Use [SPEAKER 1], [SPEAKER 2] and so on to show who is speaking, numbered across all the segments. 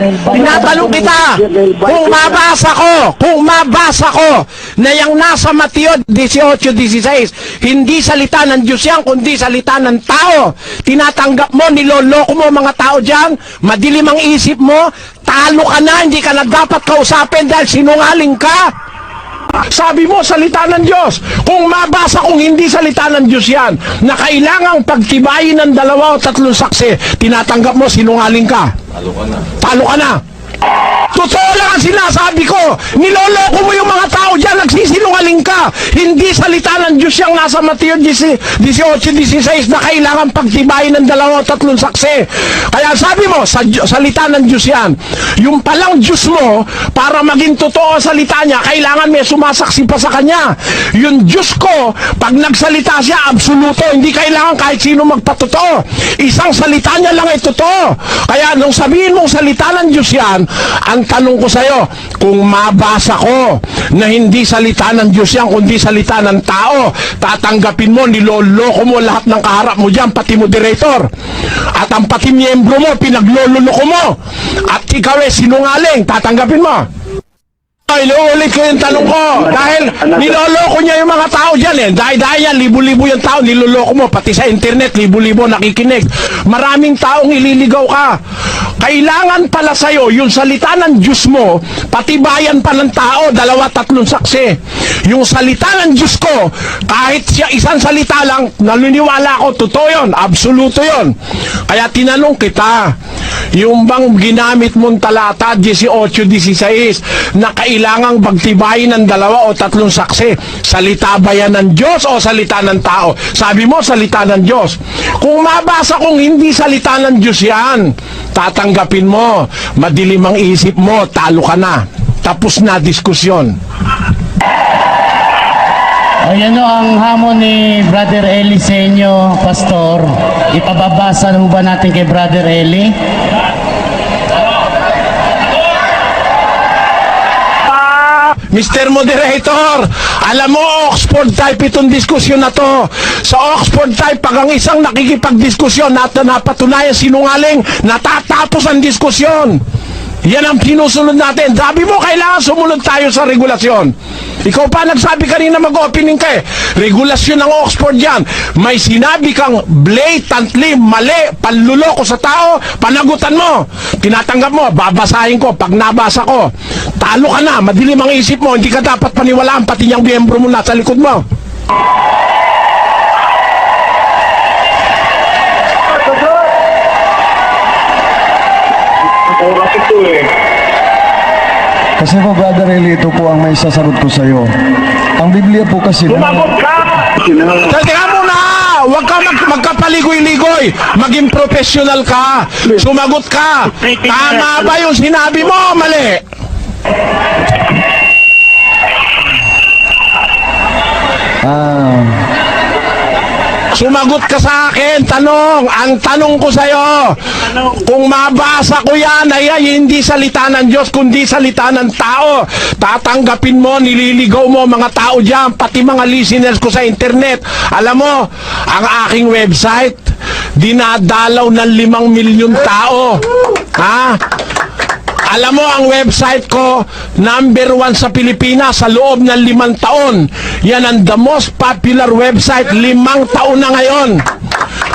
[SPEAKER 1] Tinatanong kita, kung mabasa ko na yung nasa Mateo 18:16, hindi salita ng Diyos yan, kundi salita ng tao. Tinatanggap mo, niloloko mo mga tao dyan, madilim ang isip mo, talo ka na, hindi ka na dapat kausapin dahil sinungaling ka. Sabi mo, salita ng Diyos. Kung mabasa kung hindi salita ng Diyos yan, na kailangang pagtibayin ng 2 o 3 saksi, tinatanggap mo, sinungaling ka. Talo ka na. Totoo lang ang sinasabi ko. Niloloko mo yung mga tao dyan, nagsisinungaling ka. Hindi salita ng Diyos yung nasa Mateo 18:16 na kailangan pagtibayin ng 2 o 3 saksi. Kaya sabi mo, salita ng Diyos yan. Yung palang Diyos mo, para maging totoo salita niya, kailangan may sumasaksi pa sa kanya. Yung Diyos ko, pag nagsalita siya, absoluto. Hindi kailangan kahit sino magpatotoo. Isang salita niya lang ay totoo. Kaya nung sabihin mong salita ng Diyos yan, ang tanong ko sa'yo, kung mabasa ko na hindi salita ng Diyos yan, kundi salita ng tao, tatanggapin mo, niloloko mo lahat ng kaharap mo dyan, pati moderator. At ang pati miyembro mo, pinagloloko mo. At ikaw ay sinungaling, tatanggapin mo. Ay, inuulit ko yung tanong ko. Dahil niloloko niya yung mga tao dyan eh. Dahil yan, libo-libo yung tao, niloloko mo. Pati sa internet, libo-libo nakikinig. Maraming taong ililigaw ka. Kailangan pala sa'yo, yung salita ng Diyos mo, pati bayan pa ng tao, 2, 3 saksi. Yung salita ng Diyos ko, kahit siya isang salita lang, naniniwala ko, totoo yun, absoluto yun. Kaya tinanong kita, yung bang ginamit mong talata 18:16 na kailangang pagtibayin ng 2 o 3 saksi, salita ba yan ng Diyos o salita ng tao? Sabi mo, salita ng Diyos. Kung mabasa kung hindi salita ng Diyos yan, tatanggapin mo, madilim ang isip mo, talo ka na. Tapos na diskusyon.
[SPEAKER 2] Ayan o ang hamon ni Brother Eli sa inyo, Pastor. Ipababasa na ba natin kay Brother Eli?
[SPEAKER 1] Mr. Moderator, alam mo, Oxford type itong diskusyon na to. Sa Oxford type, pag ang isang nakikipagdiskusyon at napatunayan sinungaling, natatapos ang diskusyon. Yan ang sinusunod natin. Sabi mo, kailangan sumunod tayo sa regulasyon. Ikaw pa nagsabi kanina mag-opening ka eh. Regulasyon ng Oxford yan. May sinabi kang blatantly mali, panluloko sa tao, panagutan mo. Tinatanggap mo, babasahin ko. Pag nabasa ko, talo ka na, madilim ang isip mo, hindi ka dapat paniwalaan, pati niyang miyembro mo nasa likod mo.
[SPEAKER 3] Kasi po, Brother Eli, ito po ang may sasagot ko sa iyo. Ang Biblia po kasi...
[SPEAKER 1] Sumagot ka! Teka muna! Huwag ka magkapaligoy-ligoy. Maging professional ka. Sumagot ka. Tama ba yung sinabi mo? Mali. Sumagot ka sa akin. Tanong. Ang tanong ko sa'yo, kung mabasa ko yan, ay hindi salita ng Diyos, kundi salita ng tao. Tatanggapin mo, nililigaw mo mga tao dyan, pati mga listeners ko sa internet. Alam mo, ang aking website, dinadalaw ng 5 milyon tao. Ha? Alam mo, ang website ko, #1 sa Pilipinas sa loob ng 5 taon. Yan ang the most popular website, 5 taon na ngayon.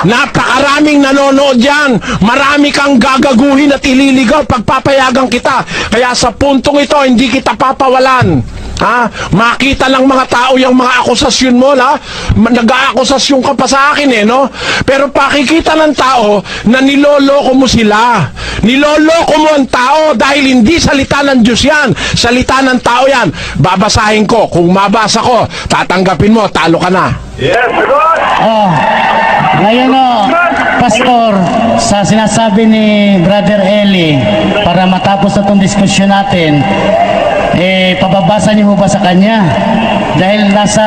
[SPEAKER 1] Napakaraming nanonood dyan. Marami kang gagaguhin at ililigaw, pagpapayagan kita. Kaya sa puntong ito, hindi kita papawalan. Ha? Makita ng mga tao yung mga akusasyon mo, ha? Nag-aakusasyon ka pa sa akin eh, no? Pero pakikita ng tao na niloloko mo sila. Niloloko mo ang tao dahil hindi salita ng Diyos yan. Salita ng tao yan. Babasahin ko. Kung mabasa ko, tatanggapin mo, talo ka na.
[SPEAKER 4] Yes, good!
[SPEAKER 2] Oh, ngayon o, Pastor, sa sinasabi ni Brother Eli, para matapos na itong diskusyon natin, pababasa niyo ba sa kanya? Dahil nasa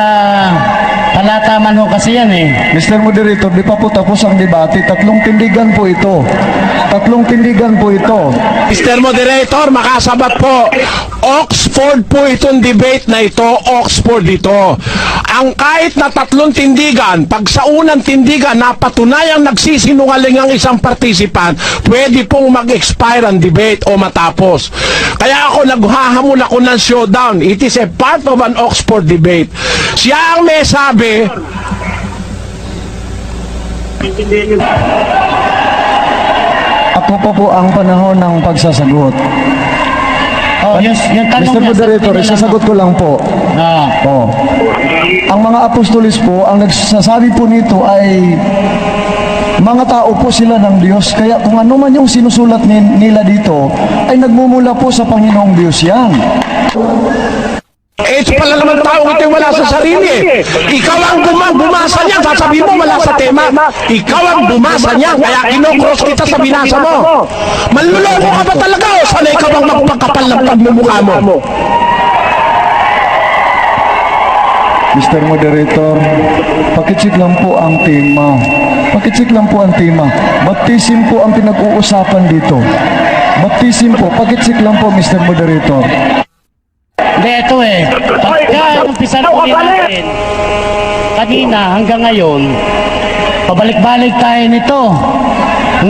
[SPEAKER 2] talata man ho kasi yan eh.
[SPEAKER 3] Mr. Moderator, di pa po tapos ang debate. Tatlong tindigan po ito. Tatlong tindigan po ito.
[SPEAKER 1] Mr. Moderator, makasabat po. Oxford po itong debate na ito, Oxford ito. Ang kahit na tatlong tindigan, pag sa unang tindigan napatunayang nagsisinungaling ang isang participant, pwede pong mag-expire ang debate o matapos. Kaya ako naghahamon ako ng showdown. It is a part of an Oxford debate. Siya ang may sabi,
[SPEAKER 3] Ako po ang panahon ng pagsasagot.
[SPEAKER 2] Oh, yung tanong
[SPEAKER 3] Mr.
[SPEAKER 2] niya,
[SPEAKER 3] Moderator,
[SPEAKER 2] sabihin na lang,
[SPEAKER 3] isasagot ko lang po.
[SPEAKER 2] Ah,
[SPEAKER 3] Oh. Ang mga apostolis po, ang nagsasabi po nito ay mga tao po sila ng Diyos. Kaya kung ano man yung sinusulat nila dito, ay nagmumula po sa Panginoong Diyos yan.
[SPEAKER 1] ito pala naman tao ito wala sa sarili. Ikaw ang bumasa niyan, sasabihin mo wala sa tema. Ikaw ang bumasa niyan, kaya kinokross kita sa binasa mo. Manluloko ka ba talaga o sanay ka bang magpagkapal ng pagmumukha mo?
[SPEAKER 3] Mr. Moderator, pakicheck lang po ang tema. Pakicheck lang po ang tema. Baptism po ang pinag-uusapan dito. Baptism po, pakicheck lang po, Mr. Moderator.
[SPEAKER 2] hindi, ito eh. Pagka umpisa na uli natin, kanina hanggang ngayon, pabalik-balik tayo nito.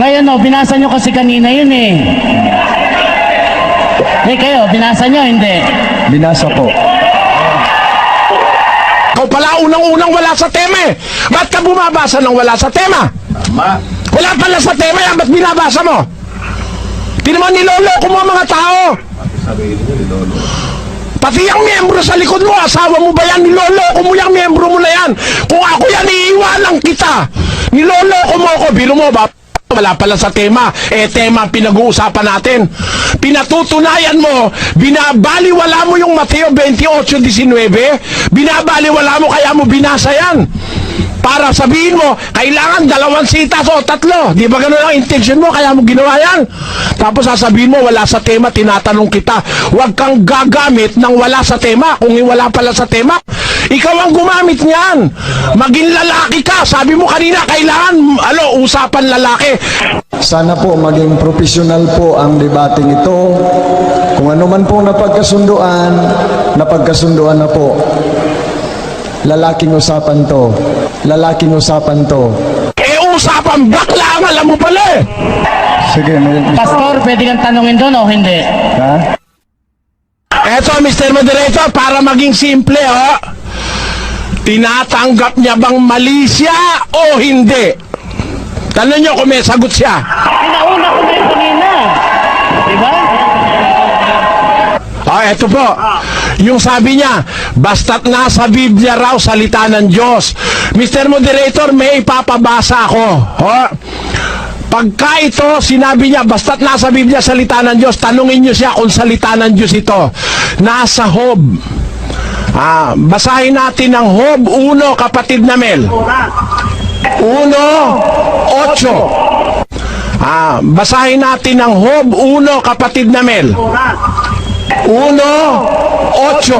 [SPEAKER 2] Ngayon oh, binasa nyo kasi kanina yun eh. Kayo, binasa nyo, hindi?
[SPEAKER 3] Binasa po.
[SPEAKER 1] Ikaw pala unang-unang wala sa tema eh. Ba't ka bumabasa ng wala sa tema? Wala pala sa tema yan, ba't binabasa mo? Di naman niloloko mo ang mga tao. Pati yung miyembro sa likod mo, asawa mo ba yan? Niloloko mo yung miyembro mo na yan. Kung ako yan, iiwanan kita. Niloloko mo ako, biro mo ba? Wala pala sa tema. Tema ang pinag-uusapan natin. Pinatutunayan mo, binabaliwala mo yung Mateo 28:19, binabaliwala mo kaya mo binasa yan. Para sabihin mo, kailangan 2 sitas o 3. Di ba ganun ang intention mo, kaya mo ginawa yan? Tapos sasabihin mo, wala sa tema, tinatanong kita. Huwag kang gagamit ng wala sa tema, kung wala pala sa tema. Ikaw ang gumamit niyan. Maging lalaki ka. Sabi mo kanina, kailangan, usapan lalaki.
[SPEAKER 3] Sana po maging profesional po ang debating ito. Kung ano man po napagkasunduan na po. Lalaking usapan to. Lalaking usapan to.
[SPEAKER 1] Usapan bakla ang alam mo pala eh.
[SPEAKER 3] Sige,
[SPEAKER 2] Pastor, pwede kang tanungin doon o hindi?
[SPEAKER 3] ha?
[SPEAKER 1] Eto, Mr. Moderator, para maging simple, tinatanggap niya bang mali siya o hindi? Tanong niyo kung may sagot siya.
[SPEAKER 2] Pinauna ko na yung kanina. Diba?
[SPEAKER 1] Eto po. Yung sabi niya, basta't nasa Biblia raw salita ng Diyos. Mr. Moderator, may ipapabasa ako. Pagka ito, sinabi niya, basta't nasa Biblia salita ng Diyos, tanungin niyo siya kung salita ng Diyos ito. Nasa Job. Basahin natin ang Job 1, kapatid na Mel. 1:8. Basahin natin ang Job 1, kapatid na Mel. 1:8.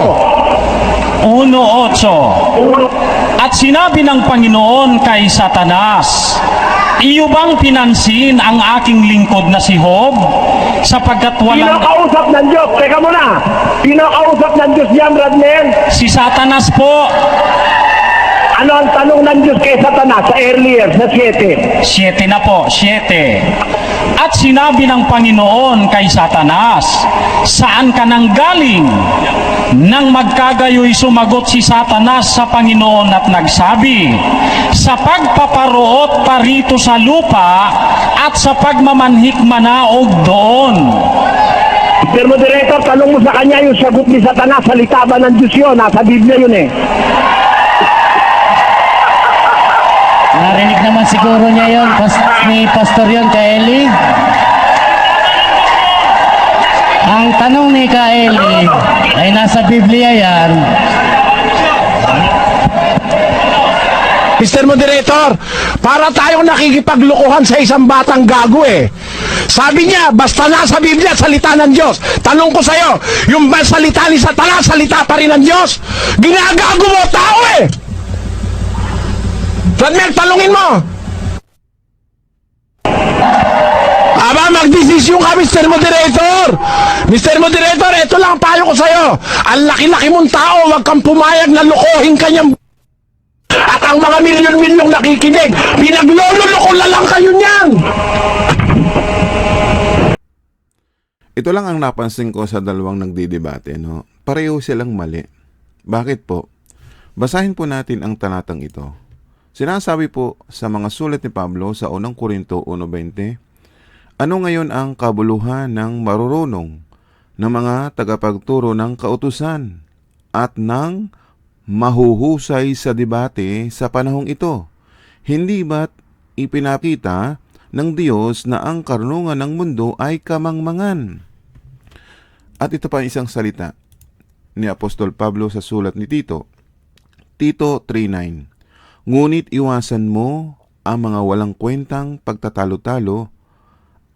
[SPEAKER 4] 1:8. At sinabi ng Panginoon kay Satanas, iyo bang pinansin ang aking lingkod na si Job? Sapagkat walang...
[SPEAKER 5] Pinakausap ng Diyos. Teka muna. Pinakausap ng Diyos yan, Radnel.
[SPEAKER 4] Si Satanas po.
[SPEAKER 5] Ano ang tanong ng Diyos kay Satanas sa earlier, sa 7?
[SPEAKER 4] 7 na po, 7. At sinabi ng Panginoon kay Satanas, saan ka nang galing? Nang magkagayoy sumagot si Satanas sa Panginoon at nagsabi, sa pagpaparoot parito sa lupa at sa pagmamanhik manaog doon.
[SPEAKER 5] Mr. Moderator, tanong mo sa kanya yung sagot ni Satanas, salita ba ng Diyos yun? Nasa Biblia yun eh.
[SPEAKER 2] Narinig naman siguro niya yun, ni Pastor yun, kay Eli. Ang tanong ni kay Eli ay nasa Biblia yan.
[SPEAKER 1] Mr. Moderator, para tayong nakikipaglukuhan sa isang batang gago eh. Sabi niya, basta nasa Biblia, salita ng Diyos. Tanong ko sa'yo, yung ba salita ni Satanas, salita pa rin ng Diyos? Ginagago mo tao eh! Rodmel, talungin mo! Aba, magdesisyon ka, Mr. Moderator! Mr. Moderator, ito lang ang payo ko sa'yo. Ang laki-laki mong tao, huwag kang pumayag na lukohin kanyang at ang mga milyon-milyong nakikinig, pinaglololoko na lang kayo niyan!
[SPEAKER 6] Ito lang ang napansin ko sa dalawang nagdidebate, no? Pareho silang mali. Bakit po? Basahin po natin ang talatang ito. Sinasabi po sa mga sulat ni Pablo sa unang Korinto 1:20, ano ngayon ang kabuluhan ng marurunong ng mga tagapagturo ng kautusan at ng mahuhusay sa debate sa panahong ito? Hindi ba't ipinakita ng Diyos na ang karunungan ng mundo ay kamangmangan? At ito pa isang salita ni Apostol Pablo sa sulat ni Tito. Tito 3:9. Ngunit iwasan mo ang mga walang kwentang pagtatalo-talo,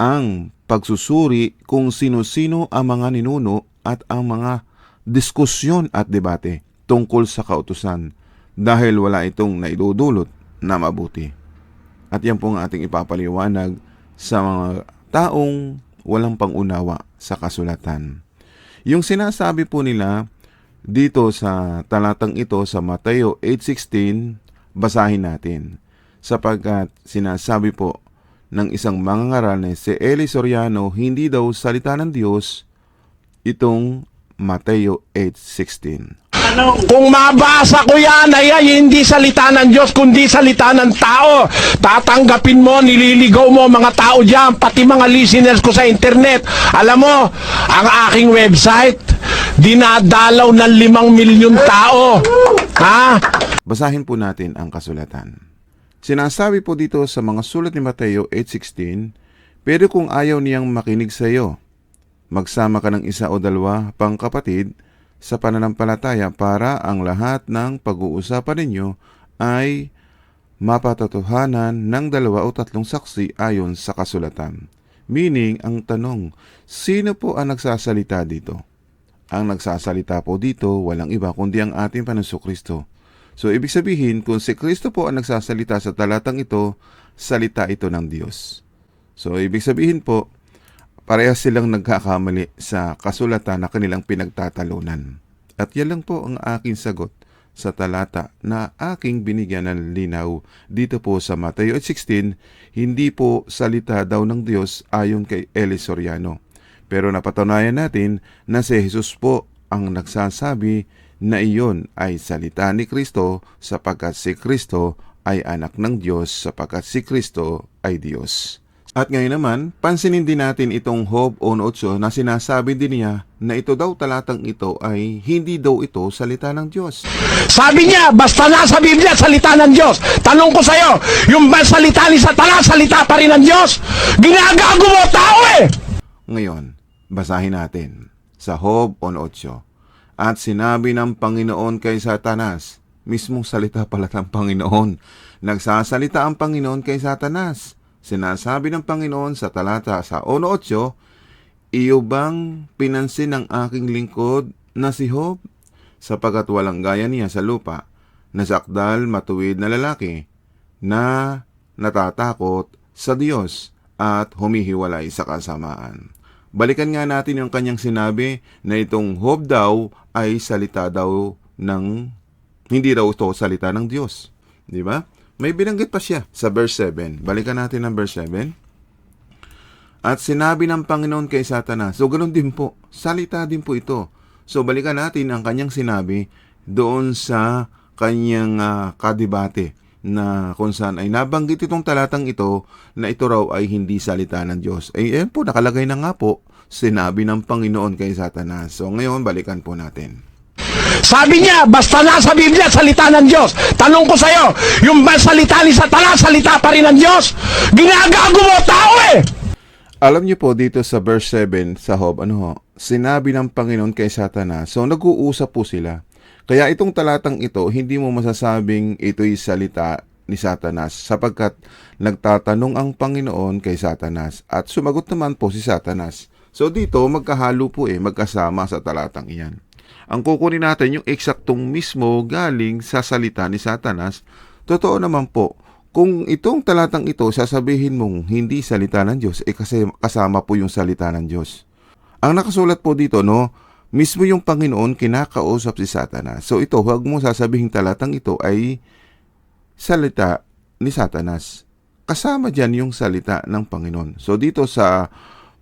[SPEAKER 6] ang pagsusuri kung sino-sino ang mga ninuno at ang mga diskusyon at debate tungkol sa kautusan dahil wala itong naidudulot na mabuti. At yan po ang ating ipapaliwanag sa mga taong walang pangunawa sa kasulatan. Yung sinasabi po nila dito sa talatang ito sa Mateo 8:16, basahin natin. Sapagkat sinasabi po ng isang mangangaral na si Eli Soriano, hindi daw salita ng Diyos itong Mateo 8:16.
[SPEAKER 1] Kung mabasa ko yan, ay hindi salita ng Diyos, kundi salita ng tao. Tatanggapin mo, nililigaw mo mga tao dyan, pati mga listeners ko sa internet. Alam mo, ang aking website, dinadalaw ng 5 milyon tao. Ha?
[SPEAKER 6] Basahin po natin ang kasulatan. Sinasabi po dito sa mga sulat ni Mateo 8:16, pero kung ayaw niyang makinig sa iyo, magsama ka ng isa o dalawa pang kapatid sa pananampalataya para ang lahat ng pag-uusapan ninyo ay mapatotohanan ng 2 o 3 saksi ayon sa kasulatan. Meaning, ang tanong, sino po ang nagsasalita dito? Ang nagsasalita po dito, walang iba kundi ang ating Panginoong Kristo. So, ibig sabihin, kung si Kristo po ang nagsasalita sa talatang ito, salita ito ng Diyos. So, ibig sabihin po, parehas silang nagkakamali sa kasulatan na kanilang pinagtatalunan. At yan lang po ang aking sagot sa talata na aking binigyan ng linaw dito po sa Mateo 8:16, hindi po salita daw ng Diyos ayon kay Eli Soriano. Pero napatunayan natin na si Jesus po ang nagsasabi na iyon ay salita ni Kristo sapagkat si Kristo ay anak ng Diyos sapagkat si Kristo ay Diyos. At ngayon naman, pansinin din natin itong Job 1:8 na sinasabi din niya na ito daw talatang ito ay hindi daw ito salita ng Diyos.
[SPEAKER 1] Sabi niya, basta nasa Biblia, salita ng Diyos. Tanong ko sa'yo, yung ba salita ni Satanas, salita pa rin ng Diyos? Ginagago mo tao eh!
[SPEAKER 6] Ngayon, basahin natin sa Job 1:8. At sinabi ng Panginoon kay Satanas, mismong salita pala ng Panginoon. Nagsasalita ang Panginoon kay Satanas. Sinasabi ng Panginoon sa talata sa 1:8, iyo bang pinansin ng aking lingkod na si Job? Sapagat walang gaya niya sa lupa, nasakdal matuwid na lalaki, na natatakot sa Diyos at humihiwalay sa kasamaan. Balikan nga natin yung kanyang sinabi na itong Job daw ay salita daw ng, hindi daw ito salita ng Diyos. Di ba? May binanggit pa siya sa verse 7. Balikan natin ang verse 7. At sinabi ng Panginoon kay Satanas. So, ganun din po. Salita din po ito. So, balikan natin ang kanyang sinabi doon sa kanyang kadebate na kung saan ay nabanggit itong talatang ito na ito raw ay hindi salita ng Diyos. Ay, yan po, nakalagay na nga po, sinabi ng Panginoon kay Satanas. So, ngayon, balikan po natin.
[SPEAKER 1] Sabi niya, basta nasa Biblia, salita ng Diyos. Tanong ko sa'yo, yung ba salita ni Satanas, salita pa rin ng Diyos? Ginagago mo tao eh!
[SPEAKER 6] Alam niyo po dito sa verse 7 sa Job, sinabi ng Panginoon kay Satanas. So, nag-uusap po sila. Kaya itong talatang ito, hindi mo masasabing ito'y salita ni Satanas sapagkat nagtatanong ang Panginoon kay Satanas at sumagot naman po si Satanas. So, dito magkahalo po magkasama sa talatang iyan. Ang kukunin natin yung eksaktong mismo galing sa salita ni Satanas Totoo naman po, kung itong talatang ito sasabihin mong hindi salita ng Diyos, kasi kasama po yung salita ng Diyos. Ang nakasulat po dito, no, mismo yung Panginoon kinakausap si Satanas. So ito, huwag mo sasabihin talatang ito ay salita ni Satanas. Kasama dyan yung salita ng Panginoon. So dito sa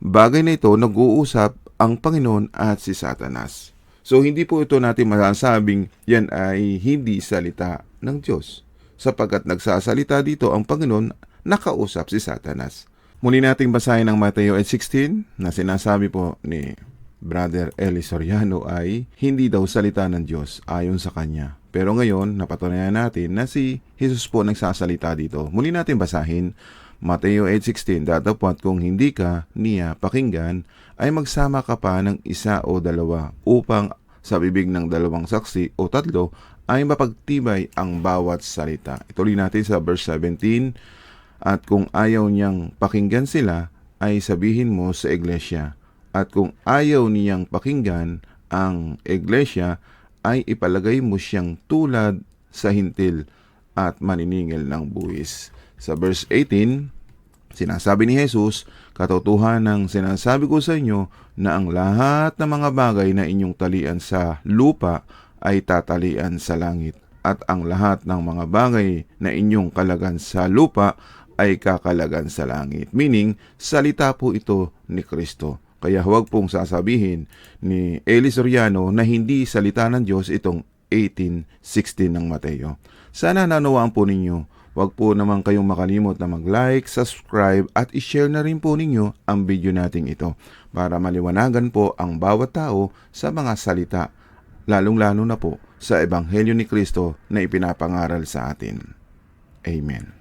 [SPEAKER 6] bagay na ito, nag-uusap ang Panginoon at si Satanas. So hindi po ito natin masasabing yan ay hindi salita ng Diyos. Sapagkat nagsasalita dito ang Panginoon, nakausap si Satanas. Muli nating basahin ang Mateo 8:16 na sinasabi po ni Brother Eli Soriano ay hindi daw salita ng Diyos ayon sa kanya. Pero ngayon, napatunayan natin na si Jesus po nagsasalita dito. Muli natin basahin Mateo 8:16, datapwat kung hindi ka niya pakinggan, ay magsama ka pa ng isa o dalawa upang sa bibig ng dalawang saksi o tatlo ay mapagtibay ang bawat salita. Ituloy natin sa verse 17, at kung ayaw niyang pakinggan sila, ay sabihin mo sa iglesia. At kung ayaw niyang pakinggan ang iglesia, ay ipalagay mo siyang tulad sa hintil at maniningil ng buwis. Sa verse 18, sinasabi ni Jesus, katotohanan ng sinasabi ko sa inyo na ang lahat ng mga bagay na inyong talian sa lupa ay tatalian sa langit, at ang lahat ng mga bagay na inyong kalagan sa lupa ay kakalagan sa langit. Meaning, salita po ito ni Kristo. Kaya huwag pong sasabihin ni Eli Soriano na hindi salita ng Diyos itong 18:16 ng Mateo. Sana nanawaan po ninyo. Huwag po naman kayong makalimot na mag-like, subscribe at i-share na rin po ninyo ang video nating ito para maliwanagan po ang bawat tao sa mga salita, lalong-lalo na po sa Ebanghelyo ni Kristo na ipinapangaral sa atin. Amen.